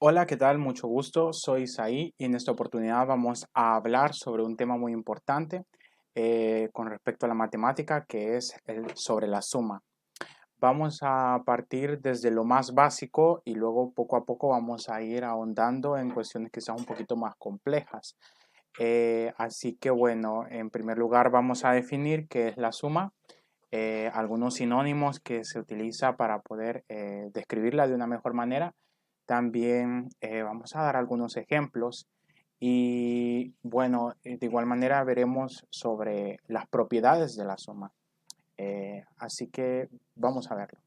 Hola, ¿qué tal? Mucho gusto. Soy Isaí y en esta oportunidad vamos a hablar sobre un tema muy importante con respecto a la matemática, que es sobre la suma. Vamos a partir desde lo más básico y luego poco a poco vamos a ir ahondando en cuestiones quizás un poquito más complejas. Así que bueno, en primer lugar vamos a definir qué es la suma, algunos sinónimos que se utiliza para poder describirla de una mejor manera. También vamos a dar algunos ejemplos y bueno, de igual manera veremos sobre las propiedades de la suma. Así que vamos a verlo.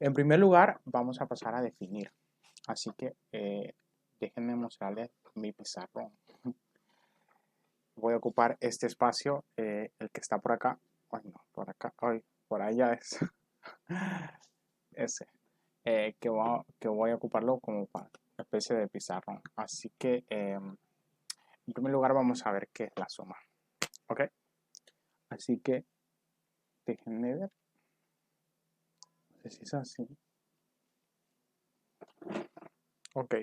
En primer lugar, vamos a pasar a definir. Así que déjenme mostrarles mi pizarrón. Voy a ocupar este espacio, el que está por acá. Ay, no, por acá, ay, por allá es ese. Que voy a ocuparlo como para una especie de pizarrón. Así que en primer lugar vamos a ver qué es la suma. ¿Ok? Así que déjenme ver. No sé si es así. Ok.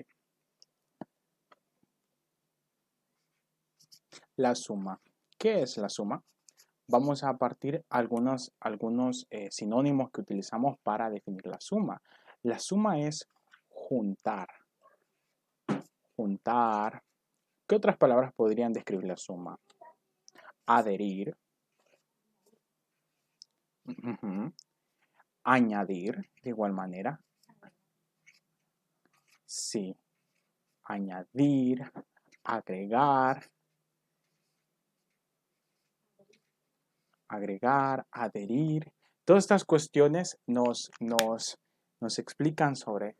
La suma. ¿Qué es la suma? Vamos a partir algunos sinónimos que utilizamos para definir la suma. La suma es juntar. Juntar. ¿Qué otras palabras podrían describir la suma? Adherir. Ujú. Añadir, de igual manera. Sí. Añadir, agregar, adherir. Todas estas cuestiones nos explican sobre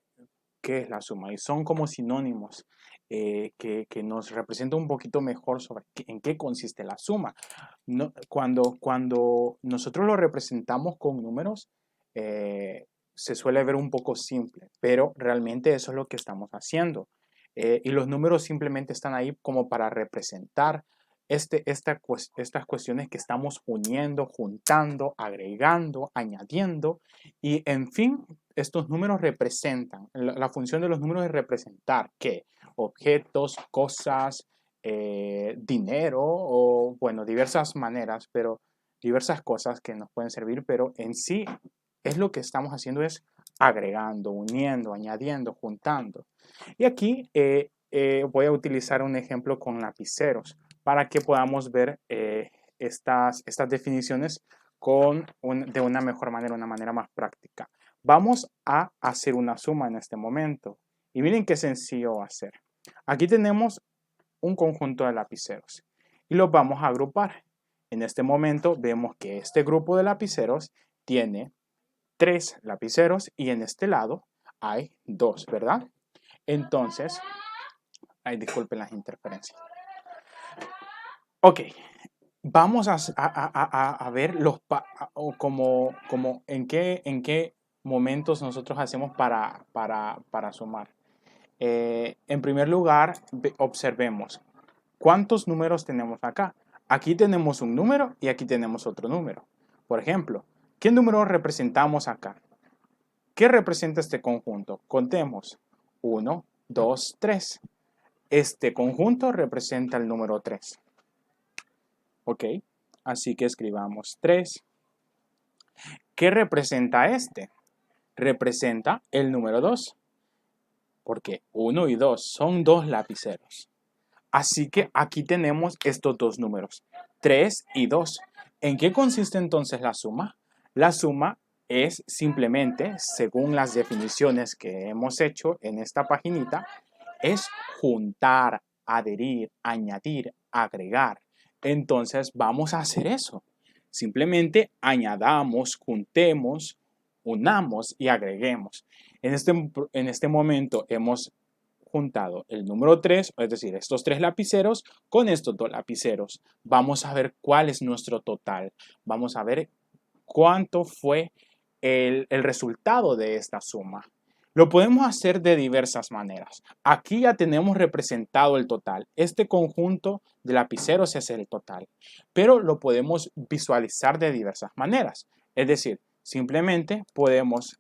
qué es la suma y son como sinónimos que nos representan un poquito mejor sobre en qué consiste la suma. No, cuando nosotros lo representamos con números, se suele ver un poco simple, pero realmente eso es lo que estamos haciendo. Y los números simplemente están ahí como para representar estas cuestiones que estamos uniendo, juntando, agregando, añadiendo. Y en fin, estos números representan, la función de los números es representar qué, objetos, cosas, dinero o, bueno, diversas maneras, pero diversas cosas que nos pueden servir, pero en sí es lo que estamos haciendo es agregando, uniendo, añadiendo, juntando. Y aquí voy a utilizar un ejemplo con lapiceros para que podamos ver estas definiciones de una mejor manera, una manera más práctica. Vamos a hacer una suma en este momento. Y miren qué sencillo va a ser. Aquí tenemos un conjunto de lapiceros y los vamos a agrupar. En este momento vemos que este grupo de lapiceros tiene 3 lapiceros y en este lado hay 2, ¿verdad? Entonces, ay, disculpen las interferencias. Ok, vamos a ver como en qué momentos nosotros hacemos para sumar. En primer lugar, observemos cuántos números tenemos acá. Aquí tenemos un número y aquí tenemos otro número. Por ejemplo, ¿qué número representamos acá? ¿Qué representa este conjunto? Contemos. 1, 2, 3. Este conjunto representa el número 3. ¿Ok? Así que escribamos 3. ¿Qué representa este? Representa el número 2. Porque 1 y 2 son 2 lapiceros. Así que aquí tenemos estos dos números, 3 y 2. ¿En qué consiste entonces la suma? La suma es simplemente, según las definiciones que hemos hecho en esta paginita, es juntar, adherir, añadir, agregar. Entonces vamos a hacer eso. Simplemente añadamos, juntemos, unamos y agreguemos. En este momento hemos juntado el número 3, es decir, estos 3 lapiceros con estos 2 lapiceros. Vamos a ver cuál es nuestro total. Vamos a ver cuánto fue el resultado de esta suma. Lo podemos hacer de diversas maneras. Aquí ya tenemos representado el total. Este conjunto de lapiceros es el total, pero lo podemos visualizar de diversas maneras. Es decir, simplemente podemos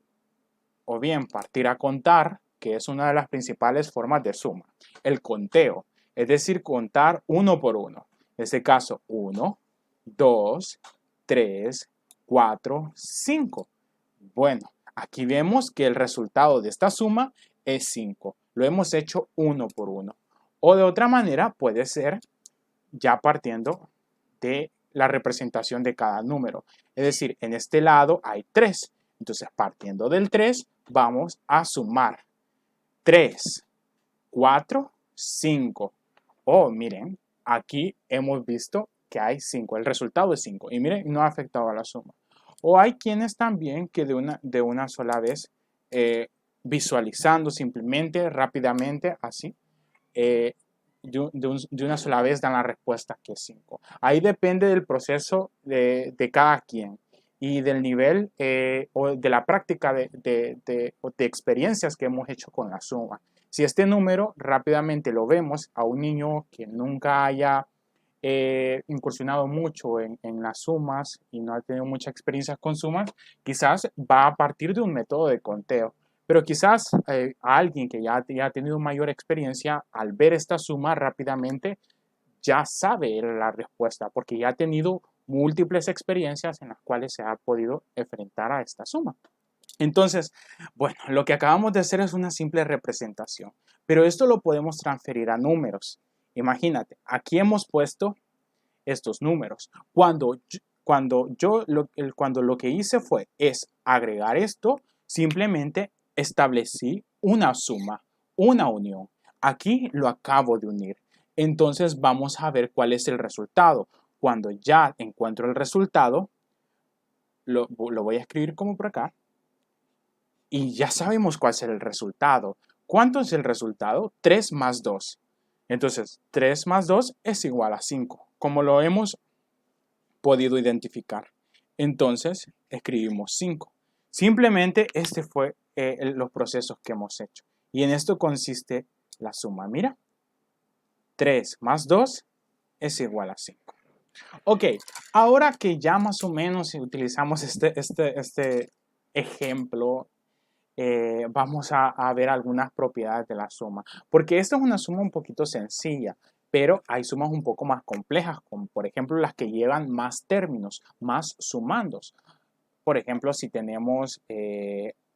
o bien partir a contar que es una de las principales formas de suma. El conteo, es decir, contar uno por uno. En este caso, 1, 2, 3, 4, 5. Bueno, aquí vemos que el resultado de esta suma es 5. Lo hemos hecho uno por uno. O de otra manera puede ser ya partiendo de la representación de cada número. Es decir, en este lado hay 3. Entonces, partiendo del 3, vamos a sumar 3, 4, 5. Oh, miren, aquí hemos visto que hay 5. El resultado es 5. Y miren, no ha afectado a la suma. O hay quienes también que de una sola vez, visualizando simplemente, rápidamente, así, de una sola vez dan la respuesta que es 5. Ahí depende del proceso de cada quien y del nivel o de la práctica de experiencias que hemos hecho con la suma. Si este número rápidamente lo vemos a un niño que nunca haya incursionado mucho en las sumas y no ha tenido mucha experiencia con sumas, quizás va a partir de un método de conteo. Pero quizás a alguien que ya ha tenido mayor experiencia, al ver esta suma rápidamente, ya sabe la respuesta, porque ya ha tenido múltiples experiencias en las cuales se ha podido enfrentar a esta suma. Entonces, bueno, lo que acabamos de hacer es una simple representación, pero esto lo podemos transferir a números. Imagínate, aquí hemos puesto estos números. Cuando lo que hice es agregar esto, simplemente establecí una suma, una unión. Aquí lo acabo de unir. Entonces vamos a ver cuál es el resultado. Cuando ya encuentro el resultado, lo voy a escribir como por acá. Y ya sabemos cuál es el resultado. ¿Cuánto es el resultado? 3 más 2. Entonces, 3 más 2 es igual a 5, como lo hemos podido identificar. Entonces, escribimos 5. Simplemente este fue los procesos que hemos hecho. Y en esto consiste la suma. Mira, 3 más 2 es igual a 5. Ok, ahora que ya más o menos utilizamos este ejemplo, vamos a ver algunas propiedades de la suma. Porque esta es una suma un poquito sencilla, pero hay sumas un poco más complejas, como por ejemplo las que llevan más términos, más sumandos. Por ejemplo, si tenemos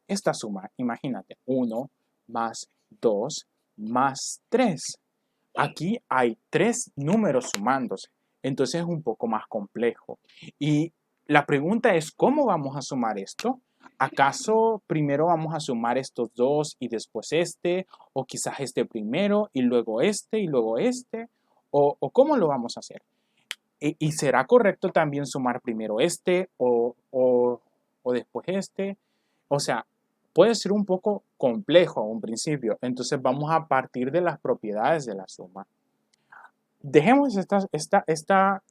esta suma, imagínate, 1 más 2 más 3. Aquí hay 3 números sumándose, entonces es un poco más complejo. Y la pregunta es, ¿cómo vamos a sumar esto? ¿Acaso primero vamos a sumar estos dos y después este? ¿O quizás este primero y luego este y luego este? ¿O cómo lo vamos a hacer? ¿Y será correcto también sumar primero este o después este? O sea, puede ser un poco complejo a un principio. Entonces vamos a partir de las propiedades de la suma. Dejemos esta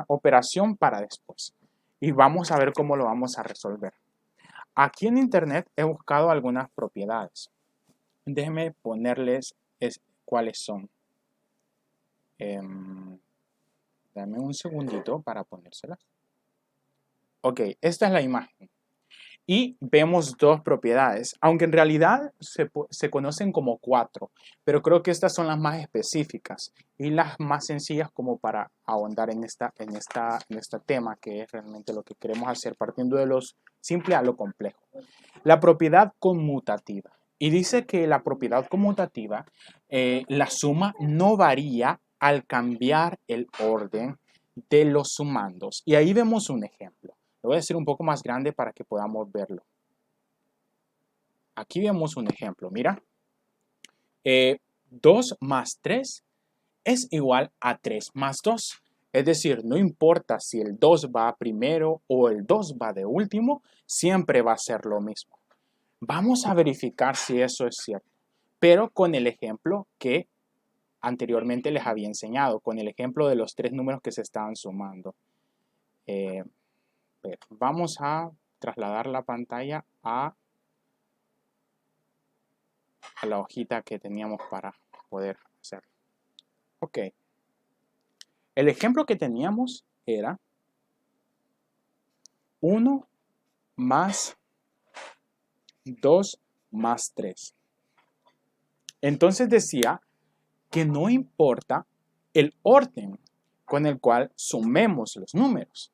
operación para después y vamos a ver cómo lo vamos a resolver. Aquí en internet he buscado algunas propiedades. Déjenme ponerles cuáles son. Dame un segundito para ponérselas. Ok, esta es la imagen. Y vemos dos propiedades, aunque en realidad se conocen como 4, pero creo que estas son las más específicas y las más sencillas como para ahondar en este tema, que es realmente lo que queremos hacer, partiendo de lo simple a lo complejo. La propiedad conmutativa. Y dice que la propiedad conmutativa, la suma no varía al cambiar el orden de los sumandos. Y ahí vemos un ejemplo. Lo voy a hacer un poco más grande para que podamos verlo. Aquí vemos un ejemplo, mira. 2 más 3 es igual a 3 más 2. Es decir, no importa si el 2 va primero o el 2 va de último, siempre va a ser lo mismo. Vamos a verificar si eso es cierto, pero con el ejemplo que anteriormente les había enseñado, con el ejemplo de los 3 números que se estaban sumando. Vamos a trasladar la pantalla a la hojita que teníamos para poder hacerlo. Ok. El ejemplo que teníamos era 1 más 2 más 3. Entonces decía que no importa el orden con el cual sumemos los números,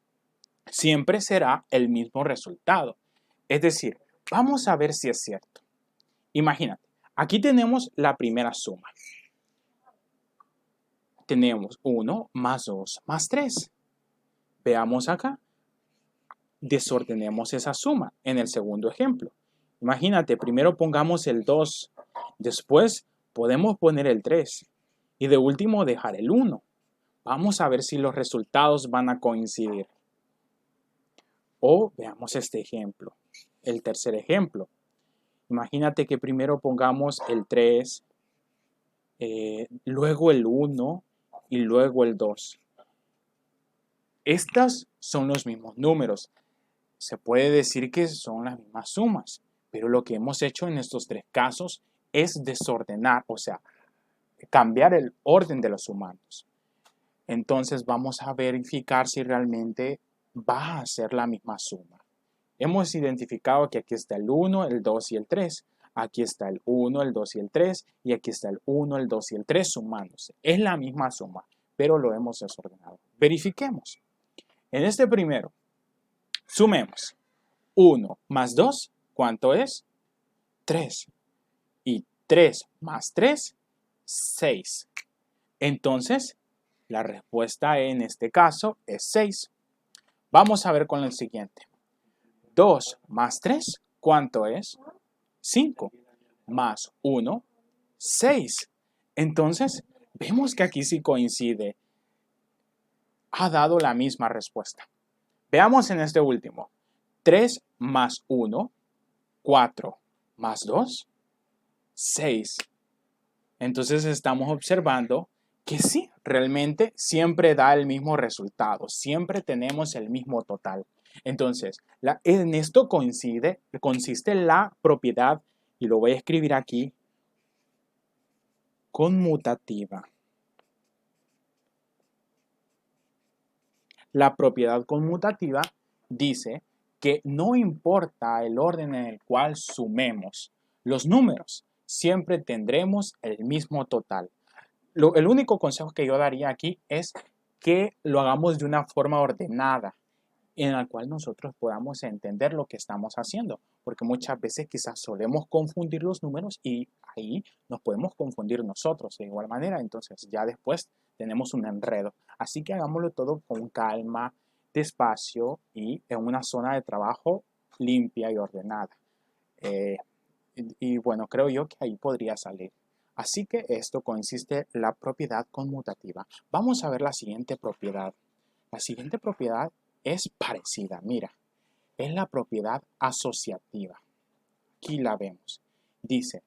siempre será el mismo resultado. Es decir, vamos a ver si es cierto. Imagínate, aquí tenemos la primera suma. Tenemos 1 más 2 más 3. Veamos acá. Desordenemos esa suma en el segundo ejemplo. Imagínate, primero pongamos el 2, después podemos poner el 3 y de último dejar el 1. Vamos a ver si los resultados van a coincidir. O veamos este ejemplo, el tercer ejemplo. Imagínate que primero pongamos el 3, luego el 1 y luego el 2. Estos son los mismos números. Se puede decir que son las mismas sumas, pero lo que hemos hecho en estos tres casos es desordenar, o sea, cambiar el orden de los sumandos. Entonces vamos a verificar si realmente va a ser la misma suma. Hemos identificado que aquí está el 1, el 2 y el 3. Aquí está el 1, el 2 y el 3. Y aquí está el 1, el 2 y el 3 sumándose. Es la misma suma, pero lo hemos desordenado. Verifiquemos. En este primero, sumemos. 1 más 2, ¿cuánto es? 3. Y 3 más 3, 6. Entonces, la respuesta en este caso es 6. Vamos a ver con el siguiente. 2 más 3, ¿cuánto es? 5. Más 1, 6. Entonces, vemos que aquí sí coincide. Ha dado la misma respuesta. Veamos en este último. 3 más 1, 4 más 2, 6. Entonces estamos observando que sí, realmente siempre da el mismo resultado, siempre tenemos el mismo total. Entonces, en esto consiste la propiedad, y lo voy a escribir aquí, conmutativa. La propiedad conmutativa dice que no importa el orden en el cual sumemos los números, siempre tendremos el mismo total. El único consejo que yo daría aquí es que lo hagamos de una forma ordenada, en la cual nosotros podamos entender lo que estamos haciendo, porque muchas veces quizás solemos confundir los números y ahí nos podemos confundir nosotros de igual manera, entonces ya después tenemos un enredo. Así que hagámoslo todo con calma, despacio y en una zona de trabajo limpia y ordenada. Y bueno, creo yo que ahí podría salir. Así que esto consiste en la propiedad conmutativa. Vamos a ver la siguiente propiedad. La siguiente propiedad es parecida, mira, es la propiedad asociativa. Aquí la vemos. Dice,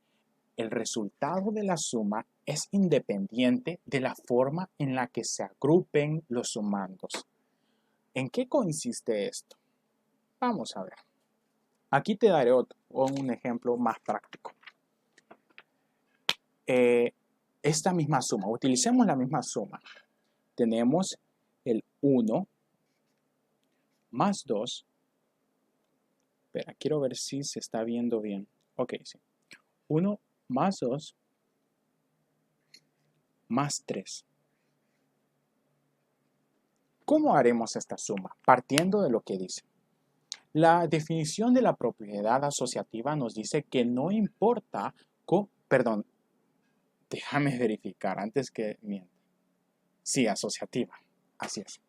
el resultado de la suma es independiente de la forma en la que se agrupen los sumandos. ¿En qué consiste esto? Vamos a ver. Aquí te daré un ejemplo más práctico. Esta misma suma, utilicemos la misma suma. Tenemos el 1 más 2. Espera, quiero ver si se está viendo bien. Ok, sí. 1 más 2 más 3. ¿Cómo haremos esta suma? Partiendo de lo que dice. La definición de la propiedad asociativa nos dice que no importa, perdón, déjame verificar antes que mienta. Sí, asociativa, así es.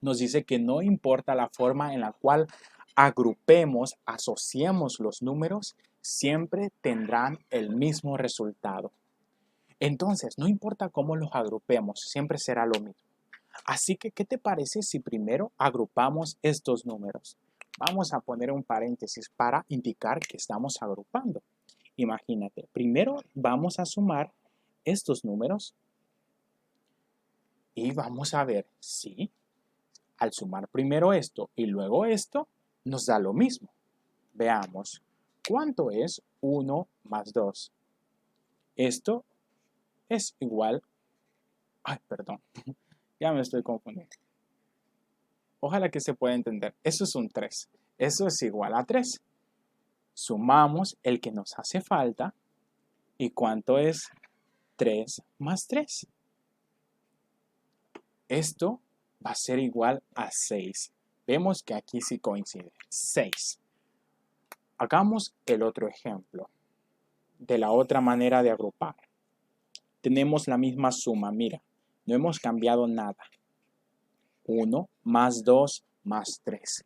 Nos dice que no importa la forma en la cual agrupemos, asociemos los números, siempre tendrán el mismo resultado. Entonces, no importa cómo los agrupemos, siempre será lo mismo. Así que, ¿qué te parece si primero agrupamos estos números? Vamos a poner un paréntesis para indicar que estamos agrupando. Imagínate, primero vamos a sumar estos números y vamos a ver si al sumar primero esto y luego esto nos da lo mismo. Veamos, ¿cuánto es 1 más 2? Esto es igual, perdón, ya me estoy confundiendo. Ojalá que se pueda entender. Eso es un 3. Eso es igual a 3. Sumamos el que nos hace falta ¿Y cuánto es 3 más 3? Esto va a ser igual a 6. Vemos que aquí sí coincide. 6. Hagamos el otro ejemplo. De la otra manera de agrupar. Tenemos la misma suma, mira. No hemos cambiado nada. 1 más 2 más 3.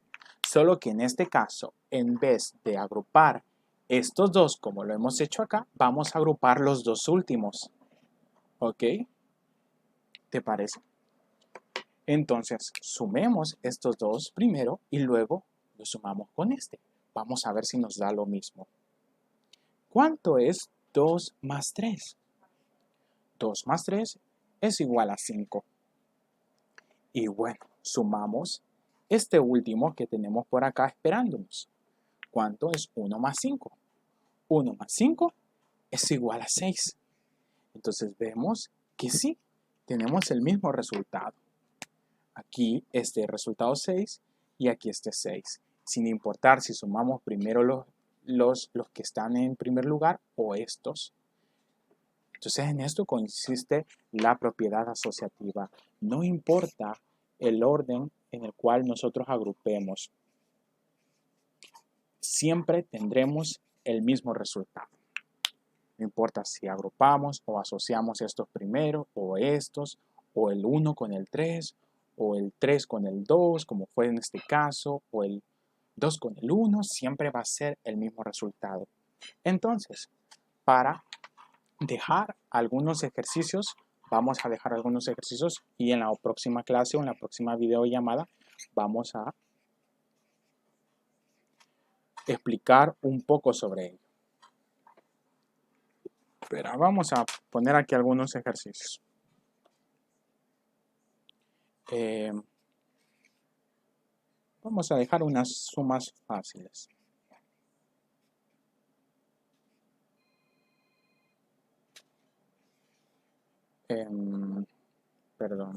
Solo que en este caso, en vez de agrupar estos dos como lo hemos hecho acá, vamos a agrupar los dos últimos. ¿Ok? ¿Te parece? Entonces, sumemos estos dos primero y luego lo sumamos con este. Vamos a ver si nos da lo mismo. ¿Cuánto es 2 más 3? 2 más 3 es igual a 5. Y bueno, sumamos este último que tenemos por acá esperándonos. ¿Cuánto es 1 más 5? 1 más 5 es igual a 6. Entonces vemos que sí, tenemos el mismo resultado. Aquí este resultado 6 y aquí este 6. Sin importar si sumamos primero los que están en primer lugar o estos. Entonces en esto consiste la propiedad asociativa. No importa el orden en el cual nosotros agrupemos. Siempre tendremos el mismo resultado. No importa si agrupamos o asociamos estos primeros o estos, o el 1 con el 3, o el 3 con el 2, como fue en este caso, o el 2 con el 1, siempre va a ser el mismo resultado. Entonces, para dejar algunos ejercicios, vamos a dejar algunos ejercicios y en la próxima clase o en la próxima videollamada vamos a explicar un poco sobre ello. Pero vamos a poner aquí algunos ejercicios. Vamos a dejar unas sumas fáciles. Perdón.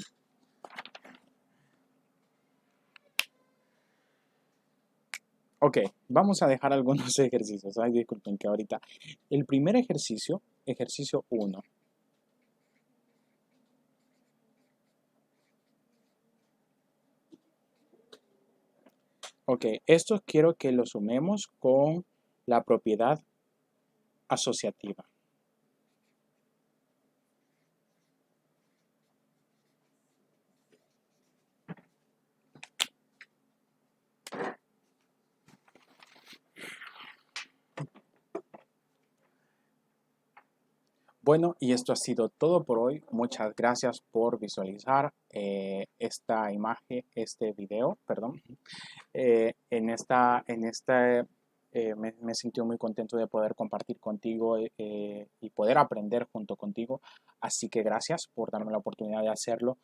Ok, vamos a dejar algunos ejercicios. Ay, disculpen que ahorita. El primer ejercicio, ejercicio 1. Ok, esto quiero que lo sumemos con la propiedad asociativa. Bueno, y esto ha sido todo por hoy. Muchas gracias por visualizar esta imagen, este video, perdón. Me sentí muy contento de poder compartir contigo y poder aprender junto contigo. Así que gracias por darme la oportunidad de hacerlo.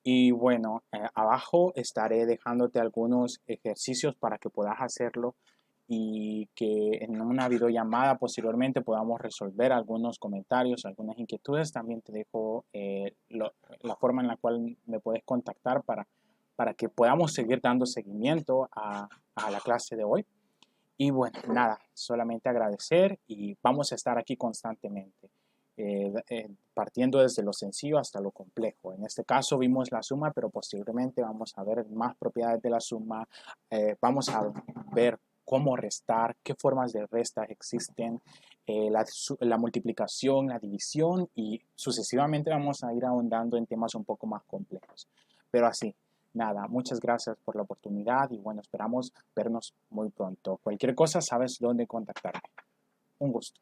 Y bueno, abajo estaré dejándote algunos ejercicios para que puedas hacerlo y que en una videollamada posteriormente podamos resolver algunos comentarios, algunas inquietudes. También te dejo la forma en la cual me puedes contactar para que podamos seguir dando seguimiento a la clase de hoy. Y bueno, nada, solamente agradecer y vamos a estar aquí constantemente, partiendo desde lo sencillo hasta lo complejo. En este caso vimos la suma, pero posteriormente vamos a ver más propiedades de la suma, vamos a ver cómo restar, qué formas de resta existen, la multiplicación, la división y sucesivamente vamos a ir ahondando en temas un poco más complejos. Pero así, nada, muchas gracias por la oportunidad y bueno, esperamos vernos muy pronto. Cualquier cosa, sabes dónde contactarme. Un gusto.